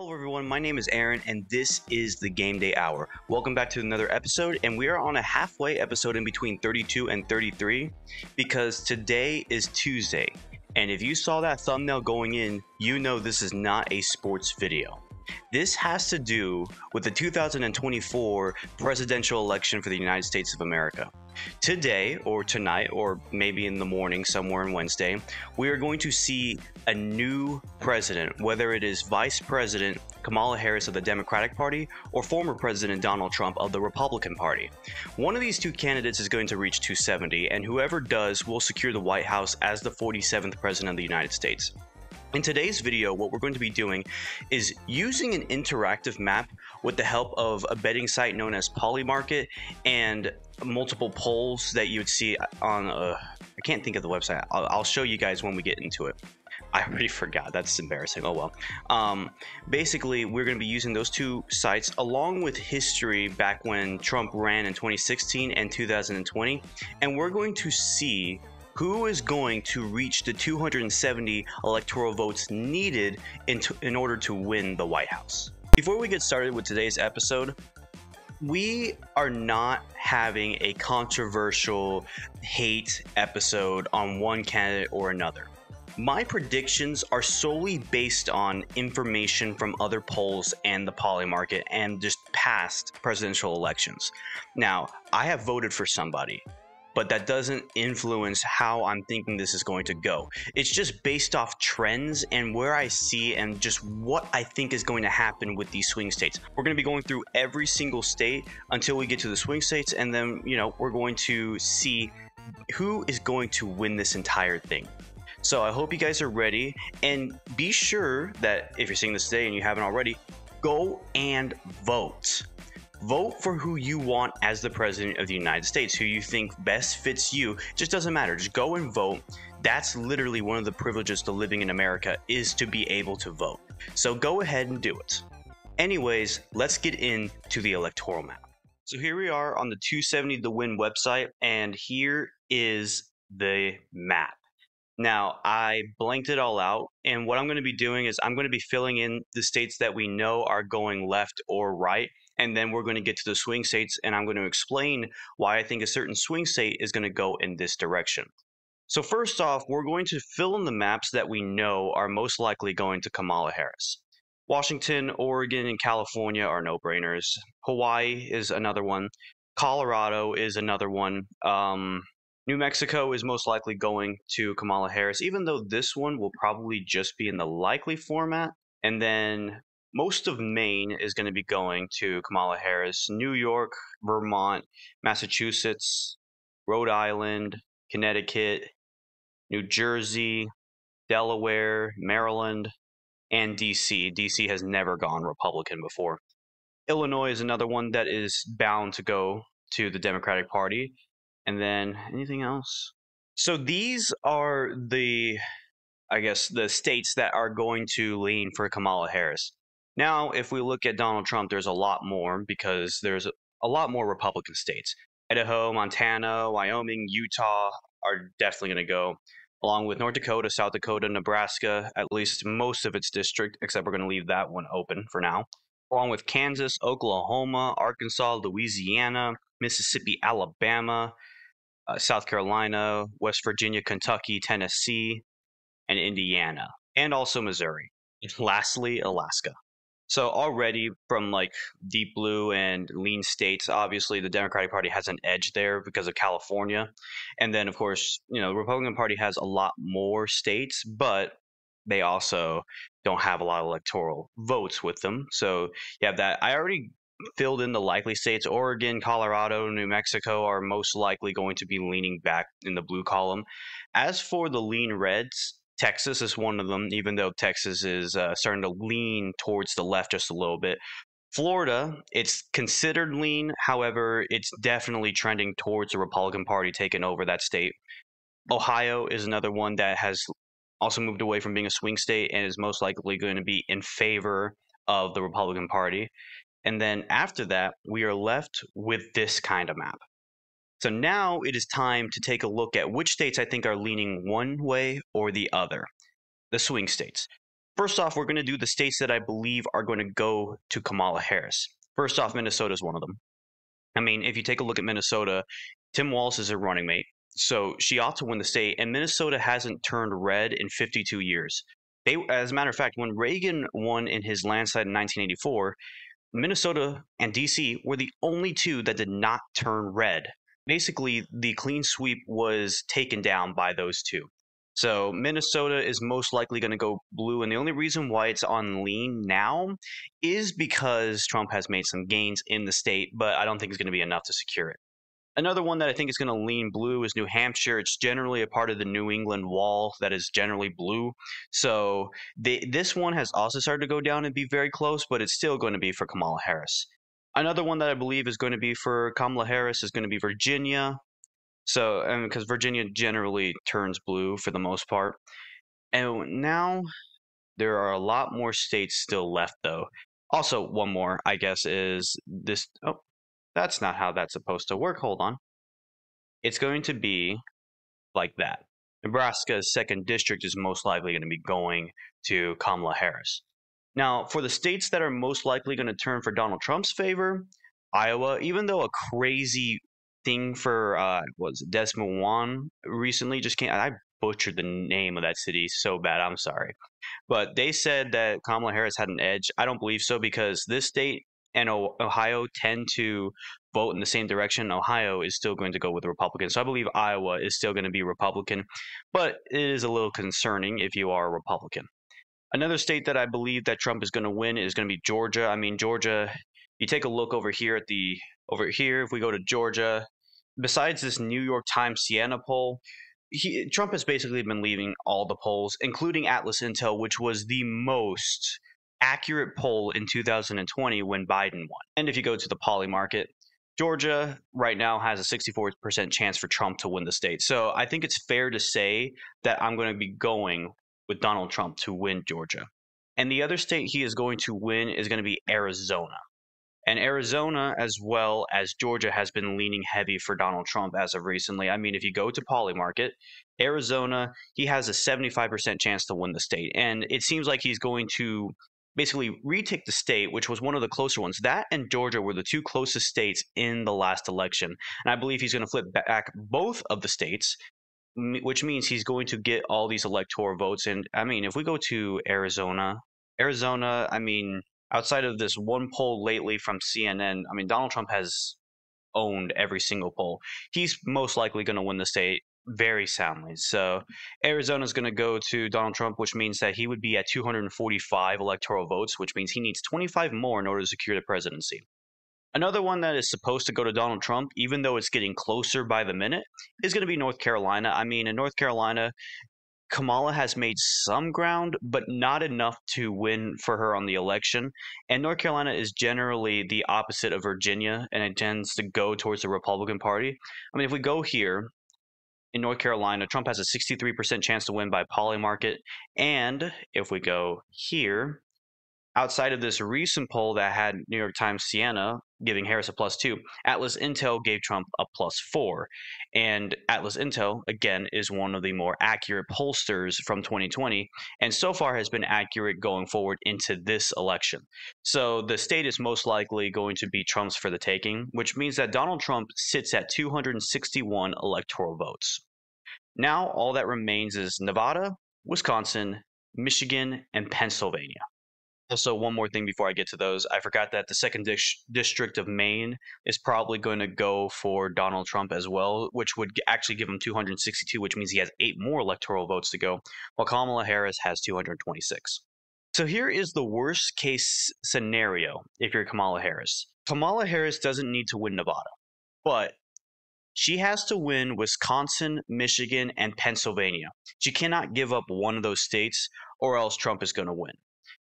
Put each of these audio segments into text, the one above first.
Hello everyone, my name is Aaron and this is the Game Day Hour. Welcome back to another episode, and we are on a halfway episode in between 32 and 33 because today is Tuesday. And if you saw that thumbnail going in, you know this is not a sports video. This has to do with the 2024 presidential election for the United States of America. Today, or tonight, or maybe in the morning, somewhere on Wednesday, we are going to see a new president, whether it is Vice President Kamala Harris of the Democratic Party or former President Donald Trump of the Republican Party. One of these two candidates is going to reach 270, and whoever does will secure the White House as the 47th President of the United States. In today's video, what we're going to be doing is using an interactive map with the help of a betting site known as Polymarket and multiple polls that you would see on, I can't think of the website. I'll show you guys when we get into it. I already forgot. That's embarrassing. Oh well. Basically, we're going to be using those two sites along with history back when Trump ran in 2016 and 2020. And we're going to see who is going to reach the 270 electoral votes needed in order to win the White House. Before we get started with today's episode, we are not having a controversial hate episode on one candidate or another. My predictions are solely based on information from other polls and the Polymarket and just past presidential elections. Now, I have voted for somebody, but that doesn't influence how I'm thinking this is going to go. It's just based off trends and where I see and just what I think is going to happen with these swing states. We're going to be going through every single state until we get to the swing states, and then, we're going to see who is going to win this entire thing. So I hope you guys are ready, and be sure that if you're seeing this today and you haven't already, go and vote. Vote for who you want as the president of the United States, who you think best fits you. It just doesn't matter. Just go and vote. That's literally one of the privileges to living in America, is to be able to vote. So go ahead and do it. Anyways, let's get into the electoral map. So here we are on the 270 The Win website, and here is the map. Now, I blanked it all out, and what I'm going to be doing is I'm going to be filling in the states that we know are going left or right, and then we're going to get to the swing states, and I'm going to explain why I think a certain swing state is going to go in this direction. So first off, we're going to fill in the maps that we know are most likely going to Kamala Harris. Washington, Oregon, and California are no-brainers. Hawaii is another one. Colorado is another one. New Mexico is most likely going to Kamala Harris, even though this one will probably just be in the likely format. And then most of Maine is going to be going to Kamala Harris. New York, Vermont, Massachusetts, Rhode Island, Connecticut, New Jersey, Delaware, Maryland, and DC. DC has never gone Republican before. Illinois is another one that is bound to go to the Democratic Party. And then anything else? So these are the states that are going to lean for Kamala Harris. Now, if we look at Donald Trump, there's a lot more, because there's a lot more Republican states. Idaho, Montana, Wyoming, Utah are definitely going to go, along with North Dakota, South Dakota, Nebraska, at least most of its district, except we're going to leave that one open for now. Along with Kansas, Oklahoma, Arkansas, Louisiana, Mississippi, Alabama, South Carolina, West Virginia, Kentucky, Tennessee, and Indiana, and also Missouri. And lastly, Alaska. So already from deep blue and lean states, obviously the Democratic Party has an edge there because of California. And then, of course, the Republican Party has a lot more states, but they also don't have a lot of electoral votes with them. So you have that. I already filled in the likely states. Oregon, Colorado, New Mexico are most likely going to be leaning back in the blue column. As for the lean reds, Texas is one of them, even though Texas is starting to lean towards the left just a little bit. Florida, it's considered lean. However, it's definitely trending towards the Republican Party taking over that state. Ohio is another one that has also moved away from being a swing state and is most likely going to be in favor of the Republican Party. And then after that, we are left with this kind of map. So now it is time to take a look at which states I think are leaning one way or the other, the swing states. First off, we're going to do the states that I believe are going to go to Kamala Harris. First off, Minnesota is one of them. I mean, if you take a look at Minnesota, Tim Walz is a running mate, so she ought to win the state. And Minnesota hasn't turned red in 52 years. As a matter of fact, when Reagan won in his landslide in 1984, Minnesota and DC were the only two that did not turn red. Basically, the clean sweep was taken down by those two. So Minnesota is most likely going to go blue, and the only reason why it's on lean now is because Trump has made some gains in the state, but I don't think it's going to be enough to secure it. Another one that I think is going to lean blue is New Hampshire. It's generally a part of the New England wall that is generally blue. So this one has also started to go down and be very close, but it's still going to be for Kamala Harris. Another one that I believe is going to be for Kamala Harris is going to be Virginia. So, because Virginia generally turns blue for the most part. And now there are a lot more states still left, though. Also, one more, I guess, is this. Oh, that's not how that's supposed to work. Hold on. It's going to be like that. Nebraska's second district is most likely going to be going to Kamala Harris. Now, for the states that are most likely going to turn for Donald Trump's favor, Iowa, even though a crazy thing for was Des Moines recently just came. I butchered the name of that city so bad. I'm sorry, but they said that Kamala Harris had an edge. I don't believe so because this state and Ohio tend to vote in the same direction. Ohio is still going to go with the Republicans, so I believe Iowa is still going to be Republican, but it is a little concerning if you are a Republican. Another state that I believe that Trump is going to win is going to be Georgia. I mean, Georgia. You take a look over here at the over here. If we go to Georgia, besides this New York Times Siena poll, Trump has basically been leaving all the polls, including Atlas Intel, which was the most accurate poll in 2020 when Biden won. And if you go to the Polymarket, Georgia right now has a 64% chance for Trump to win the state. So I think it's fair to say that I'm going to be going with Donald Trump to win Georgia. And the other state he is going to win is going to be Arizona. And Arizona, as well as Georgia, has been leaning heavy for Donald Trump as of recently. I mean, if you go to Polymarket, Arizona, he has a 75% chance to win the state. And it seems like he's going to basically retake the state, which was one of the closer ones. That and Georgia were the two closest states in the last election. And I believe he's going to flip back both of the states, which means he's going to get all these electoral votes. And I mean, if we go to Arizona, I mean, outside of this one poll lately from CNN, I mean, Donald Trump has owned every single poll. He's most likely going to win the state very soundly. So Arizona is going to go to Donald Trump, which means that he would be at 245 electoral votes, which means he needs 25 more in order to secure the presidency. Another one that is supposed to go to Donald Trump, even though it's getting closer by the minute, is going to be North Carolina. I mean, in North Carolina, Kamala has made some ground, but not enough to win for her on the election. And North Carolina is generally the opposite of Virginia, and it tends to go towards the Republican Party. I mean, if we go here in North Carolina, Trump has a 63% chance to win by Polymarket. And if we go here, outside of this recent poll that had New York Times Siena giving Harris a +2, Atlas Intel gave Trump a +4. And Atlas Intel, again, is one of the more accurate pollsters from 2020, and so far has been accurate going forward into this election. So the state is most likely going to be Trump's for the taking, which means that Donald Trump sits at 261 electoral votes. Now all that remains is Nevada, Wisconsin, Michigan, and Pennsylvania. Also, one more thing before I get to those, I forgot that the second district of Maine is probably going to go for Donald Trump as well, which would actually give him 262, which means he has 8 more electoral votes to go, while Kamala Harris has 226. So here is the worst case scenario if you're Kamala Harris. Kamala Harris doesn't need to win Nevada, but she has to win Wisconsin, Michigan, and Pennsylvania. She cannot give up one of those states, or else Trump is going to win.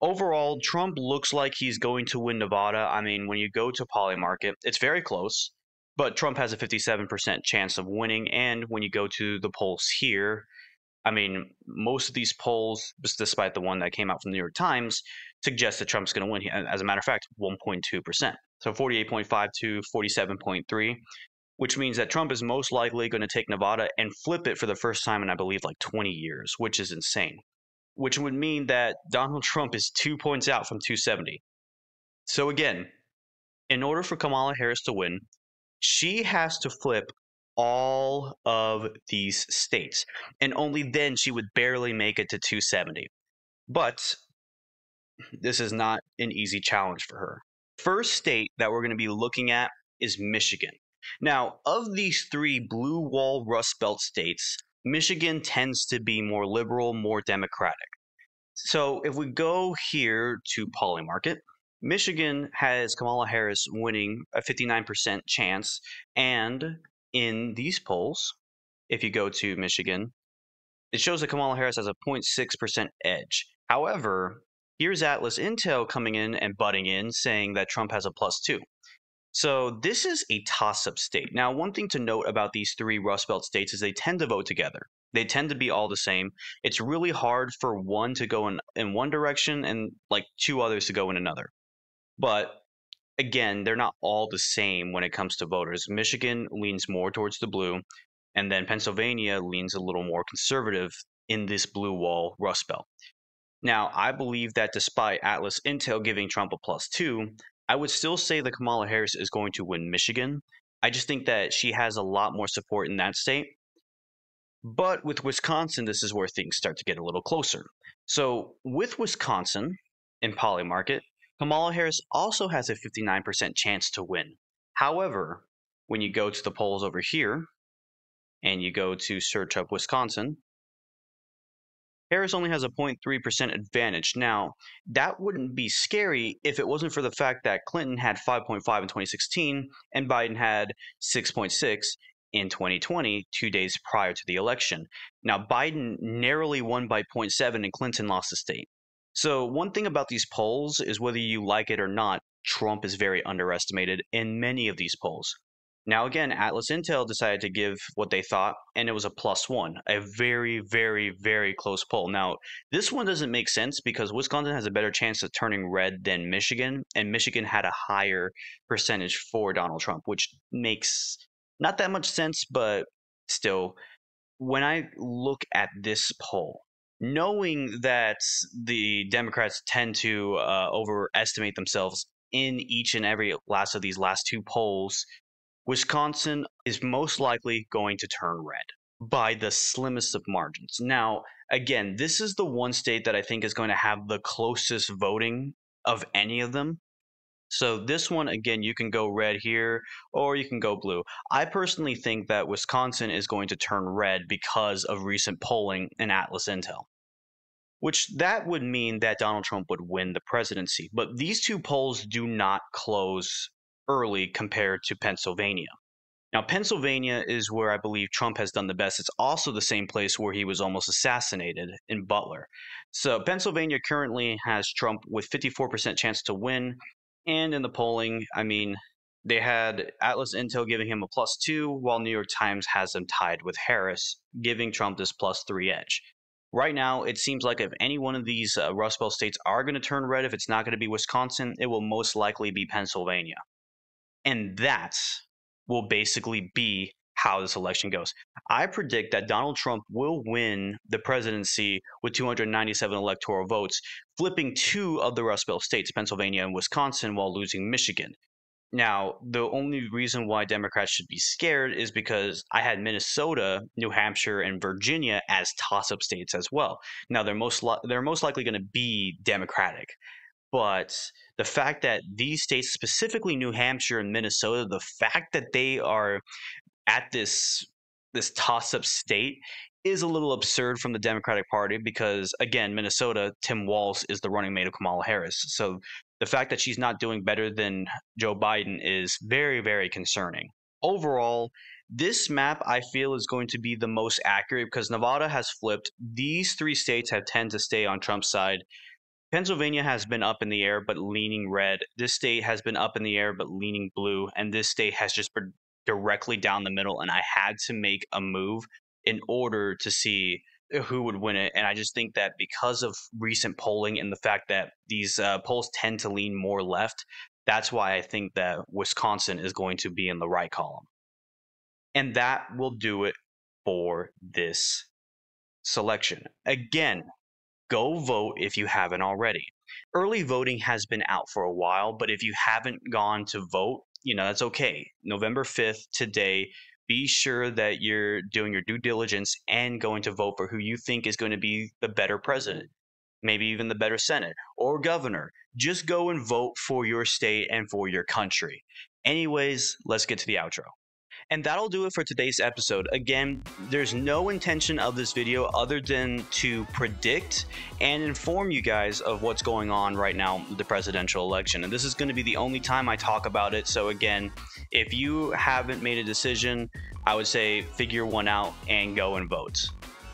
Overall, Trump looks like he's going to win Nevada. I mean, when you go to Polymarket, it's very close, but Trump has a 57% chance of winning. And when you go to the polls here, I mean, most of these polls, despite the one that came out from the New York Times, suggest that Trump's going to win. As a matter of fact, 1.2%. So 48.5 to 47.3, which means that Trump is most likely going to take Nevada and flip it for the first time in, I believe, like 20 years, which is insane. which would mean that Donald Trump is 2 points out from 270. So again, in order for Kamala Harris to win, she has to flip all of these states, and only then she would barely make it to 270. But this is not an easy challenge for her. First state that we're going to be looking at is Michigan. Now, of these three blue wall Rust Belt states, Michigan tends to be more liberal, more democratic. So if we go here to Polymarket, Michigan has Kamala Harris winning a 59% chance. And in these polls, if you go to Michigan, it shows that Kamala Harris has a 0.6% edge. However, here's Atlas Intel coming in and butting in, saying that Trump has a +2. So this is a toss-up state. Now, one thing to note about these three Rust Belt states is they tend to vote together. They tend to be all the same. It's really hard for one to go in one direction and like two others to go in another. But again, they're not all the same when it comes to voters. Michigan leans more towards the blue, and then Pennsylvania leans a little more conservative in this blue wall Rust Belt. Now, I believe that despite Atlas Intel giving Trump a +2, I would still say that Kamala Harris is going to win Michigan. I just think that she has a lot more support in that state. But with Wisconsin, this is where things start to get a little closer. So with Wisconsin in Polymarket, Kamala Harris also has a 59% chance to win. However, when you go to the polls over here and you go to search up Wisconsin, Harris only has a 0.3% advantage. Now, that wouldn't be scary if it wasn't for the fact that Clinton had 5.5 in 2016 and Biden had 6.6 in 2020, 2 days prior to the election. Now, Biden narrowly won by 0.7 and Clinton lost the state. So, one thing about these polls is whether you like it or not, Trump is very underestimated in many of these polls. Now, again, Atlas Intel decided to give what they thought, and it was a +1, a very, very, very close poll. Now, this one doesn't make sense because Wisconsin has a better chance of turning red than Michigan, and Michigan had a higher percentage for Donald Trump, which makes not that much sense, but still, when I look at this poll, knowing that the Democrats tend to overestimate themselves in each and every last of these last two polls, Wisconsin is most likely going to turn red by the slimmest of margins. Now, again, this is the one state that I think is going to have the closest voting of any of them. So this one, again, you can go red here or you can go blue. I personally think that Wisconsin is going to turn red because of recent polling in Atlas Intel, which that would mean that Donald Trump would win the presidency. But these two polls do not close early compared to Pennsylvania. Now, Pennsylvania is where I believe Trump has done the best. It's also the same place where he was almost assassinated in Butler. So Pennsylvania currently has Trump with 54% chance to win. And in the polling, I mean, they had Atlas Intel giving him a +2, while New York Times has him tied with Harris, giving Trump this +3 edge. Right now, it seems like if any one of these Rust Belt states are going to turn red, if it's not going to be Wisconsin, it will most likely be Pennsylvania. And that will basically be how this election goes. I predict that Donald Trump will win the presidency with 297 electoral votes, flipping two of the Rust Belt states, Pennsylvania and Wisconsin, while losing Michigan. Now, the only reason why Democrats should be scared is because I had Minnesota, New Hampshire, and Virginia as toss-up states as well. Now, they're most likely going to be Democratic, but the fact that these states, specifically New Hampshire and Minnesota, the fact that they are at this toss-up state is a little absurd from the Democratic Party because, again, Minnesota, Tim Walz is the running mate of Kamala Harris. So the fact that she's not doing better than Joe Biden is very, very concerning. Overall, this map I feel is going to be the most accurate because Nevada has flipped. These three states have tend to stay on Trump's side. Pennsylvania has been up in the air but leaning red. This state has been up in the air but leaning blue. And this state has just been directly down the middle. And I had to make a move in order to see who would win it. And I just think that because of recent polling and the fact that these polls tend to lean more left, that's why I think that Wisconsin is going to be in the right column. And that will do it for this selection. Again, go vote if you haven't already. Early voting has been out for a while, but if you haven't gone to vote, that's okay. November 5th, today, be sure that you're doing your due diligence and going to vote for who you think is going to be the better president, maybe even the better Senate or governor. Just go and vote for your state and for your country. Anyways, let's get to the outro. And that'll do it for today's episode. Again, there's no intention of this video other than to predict and inform you guys of what's going on right now with the presidential election. And this is going to be the only time I talk about it. So again, if you haven't made a decision, I would say figure one out and go and vote.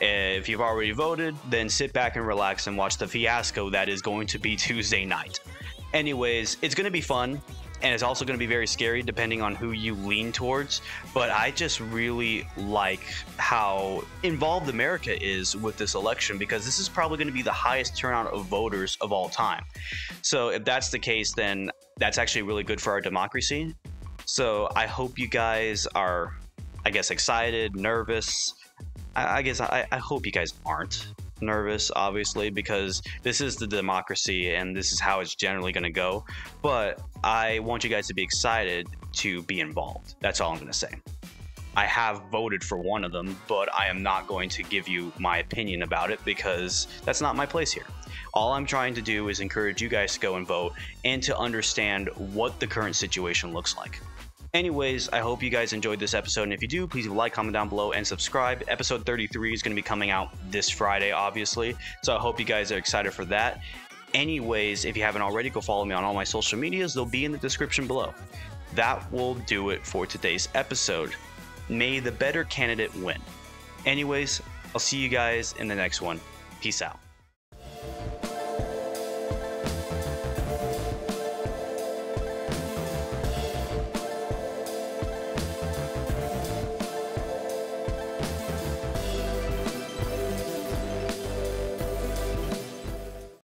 If you've already voted, then sit back and relax and watch the fiasco that is going to be Tuesday night. Anyways, it's going to be fun. And it's also going to be very scary depending on who you lean towards. But I just really like how involved America is with this election, because this is probably going to be the highest turnout of voters of all time. So if that's the case, then that's actually really good for our democracy. So I hope you guys are, excited, nervous. I hope you guys aren't nervous, obviously, because this is the democracy and this is how it's generally going to go. But I want you guys to be excited to be involved. That's all I'm going to say. I have voted for one of them, but I am not going to give you my opinion about it because that's not my place here. All I'm trying to do is encourage you guys to go and vote and to understand what the current situation looks like. Anyways, I hope you guys enjoyed this episode, and if you do, please like, comment down below, and subscribe. Episode 33 is going to be coming out this Friday, obviously, so I hope you guys are excited for that. Anyways, if you haven't already, go follow me on all my social medias. They'll be in the description below. That will do it for today's episode. May the better candidate win. Anyways, I'll see you guys in the next one. Peace out.